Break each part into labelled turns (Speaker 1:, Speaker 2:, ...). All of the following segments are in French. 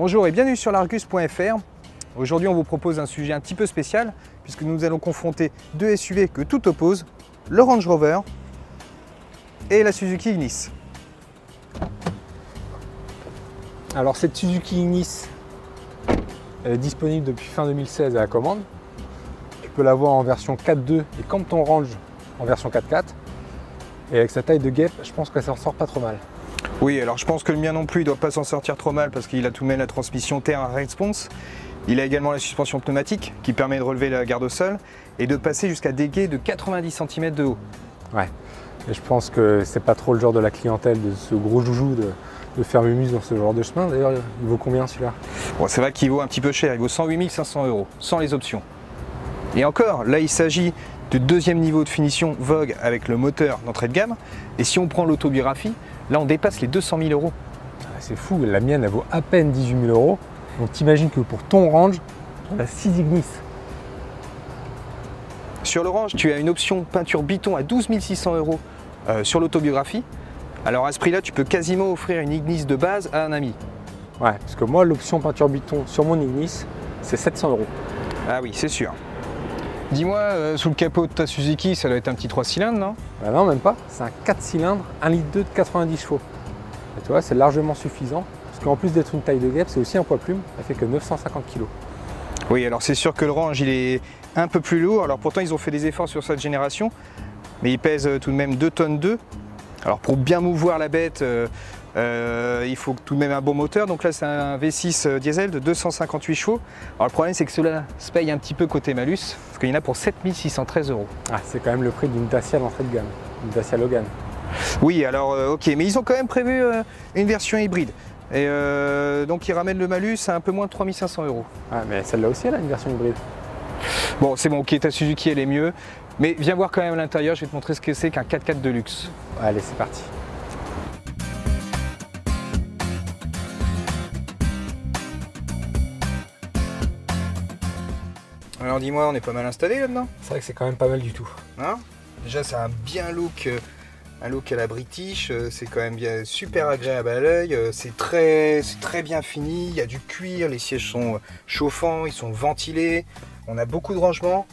Speaker 1: Bonjour et bienvenue sur l'Argus.fr. Aujourd'hui on vous propose un sujet un petit peu spécial puisque nous allons confronter deux SUV que tout oppose, le Range Rover et la Suzuki Ignis.
Speaker 2: Alors cette Suzuki Ignis elle est disponible depuis fin 2016 à la commande. Tu peux l'avoir en version 4.2 et comme ton Range en version 4.4. Et avec sa taille de guêpe, je pense qu'elle s'en sort pas trop mal.
Speaker 1: Oui, alors je pense que le mien non plus, il ne doit pas s'en sortir trop mal parce qu'il a tout de même la transmission Terra Response. Il a également la suspension pneumatique qui permet de relever la garde au sol et de passer jusqu'à des quais de 90 cm de haut.
Speaker 2: Ouais, et je pense que c'est pas trop le genre de la clientèle de ce gros joujou de faire mumuse dans ce genre de chemin. D'ailleurs, il vaut combien celui-là?
Speaker 1: Bon, c'est vrai qu'il vaut un petit peu cher, il vaut 108 500 €, sans les options. Et encore, là il s'agit du deuxième niveau de finition Vogue avec le moteur d'entrée de gamme. Et si on prend l'autobiographie, là on dépasse les 200 000 €.
Speaker 2: C'est fou, la mienne elle vaut à peine 18 000 €. Donc t'imagines que pour ton Range, on a 6 Ignis.
Speaker 1: Sur le Range, tu as une option peinture Biton à 12 600 € sur l'autobiographie. Alors à ce prix-là, tu peux quasiment offrir une Ignis de base à un ami.
Speaker 2: Ouais, parce que moi l'option peinture Biton sur mon Ignis, c'est 700 €.
Speaker 1: Ah oui, c'est sûr. Dis-moi, sous le capot de ta Suzuki, ça doit être un petit 3 cylindres, non?
Speaker 2: Bah non, même pas. C'est un 4 cylindres, 1,2 litre de 90 chevaux. Et tu vois, c'est largement suffisant. Parce qu'en plus d'être une taille de guêpe, c'est aussi un poids plume. Elle fait que 950 kg.
Speaker 1: Oui, alors c'est sûr que le Range, il est un peu plus lourd. Alors pourtant, ils ont fait des efforts sur cette génération. Mais il pèse tout de même 2 tonnes 2. Alors pour bien mouvoir la bête, il faut tout de même un bon moteur. Donc là, c'est un V6 diesel de 258 chevaux. Alors le problème, c'est que cela se paye un petit peu côté malus. Parce qu'il y en a pour 7 613 €.
Speaker 2: Ah, c'est quand même le prix d'une Dacia d'entrée de gamme. Une Dacia Logan.
Speaker 1: Oui, alors ok, mais ils ont quand même prévu une version hybride. Et donc ils ramènent le malus à un peu moins de 3 500 €.
Speaker 2: Ah, mais celle-là aussi, elle a une version hybride.
Speaker 1: Bon, c'est bon, ok, ta Suzuki, elle est mieux. Mais viens voir quand même à l'intérieur, je vais te montrer ce que c'est qu'un 4x4 de luxe.
Speaker 2: Allez, c'est parti.
Speaker 1: Alors dis-moi, on est pas mal installé là-dedans?
Speaker 2: C'est vrai que c'est quand même pas mal du tout.
Speaker 1: Hein? Déjà, c'est un bien look à la British, c'est quand même bien super agréable à l'œil, c'est très bien fini, il y a du cuir, les sièges sont chauffants, ils sont ventilés, on a beaucoup de rangements,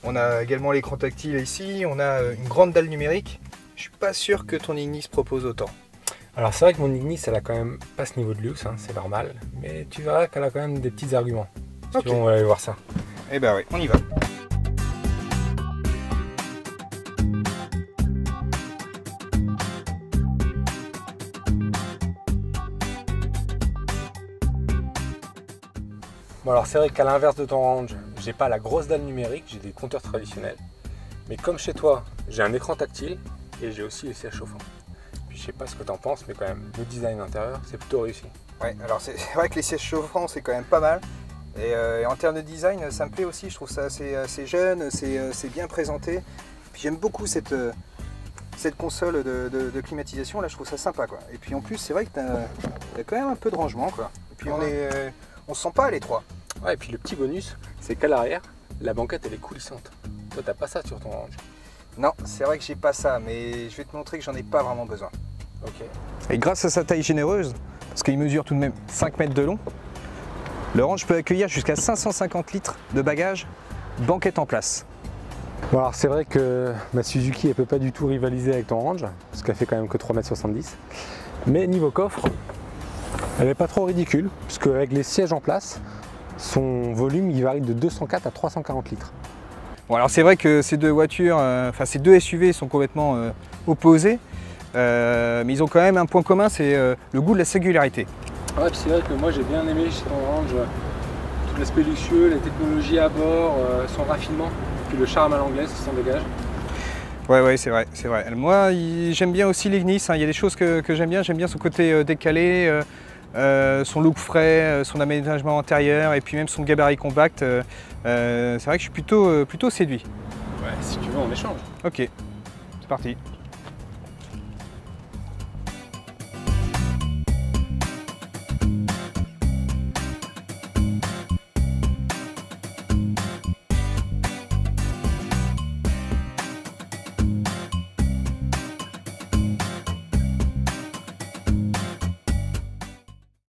Speaker 1: on a également l'écran tactile ici, on a une grande dalle numérique. Je suis pas sûr que ton Ignis propose autant.
Speaker 2: Alors c'est vrai que mon Ignis, elle a quand même pas ce niveau de luxe, hein, c'est normal, mais tu verras qu'elle a quand même des petits arguments. Si
Speaker 1: Ok.
Speaker 2: tu veux, on va aller voir ça.
Speaker 1: Eh ben oui, on y va.
Speaker 2: Bon alors c'est vrai qu'à l'inverse de ton Range, j'ai pas la grosse dalle numérique, j'ai des compteurs traditionnels. Mais comme chez toi, j'ai un écran tactile et j'ai aussi les sièges chauffants. Puis je sais pas ce que tu en penses, mais quand même, le design intérieur, c'est plutôt réussi.
Speaker 1: Ouais, alors c'est vrai que les sièges chauffants, c'est quand même pas mal. Et en termes de design, ça me plaît aussi, je trouve ça assez jeune, c'est bien présenté. Puis j'aime beaucoup cette console de climatisation, là je trouve ça sympa quoi. Et puis en plus, c'est vrai que t'as quand même un peu de rangement quoi. Et puis on se sent pas à l'étroit.
Speaker 2: Ouais, et puis le petit bonus, c'est qu'à l'arrière, la banquette elle est coulissante. Toi t'as pas ça sur ton Range.
Speaker 1: Non, c'est vrai que j'ai pas ça, mais je vais te montrer que j'en ai pas vraiment besoin.
Speaker 2: Ok.
Speaker 1: Et grâce à sa taille généreuse, parce qu'il mesure tout de même 5 mètres de long, le Range peut accueillir jusqu'à 550 litres de bagages, banquette en place.
Speaker 2: Bon alors c'est vrai que ma Suzuki elle peut pas du tout rivaliser avec ton Range, parce qu'elle fait quand même que 3,70 m. Mais niveau coffre, elle n'est pas trop ridicule, puisque avec les sièges en place, son volume il varie de 204 à 340 litres.
Speaker 1: Bon alors c'est vrai que ces deux voitures, ces deux SUV sont complètement opposés, mais ils ont quand même un point commun, c'est le goût de la singularité.
Speaker 2: Ouais, puis c'est vrai que moi j'ai bien aimé chez ton Range tout l'aspect luxueux, la technologie à bord, son raffinement, puis le charme à l'anglaise qui s'en dégage.
Speaker 1: Ouais, c'est vrai, c'est vrai. Moi, j'aime bien aussi l'Ignis, hein. Il y a des choses que j'aime bien son côté décalé, son look frais, son aménagement intérieur et puis même son gabarit compact. C'est vrai que je suis plutôt séduit.
Speaker 2: Ouais, si tu veux on échange.
Speaker 1: Ok, c'est parti.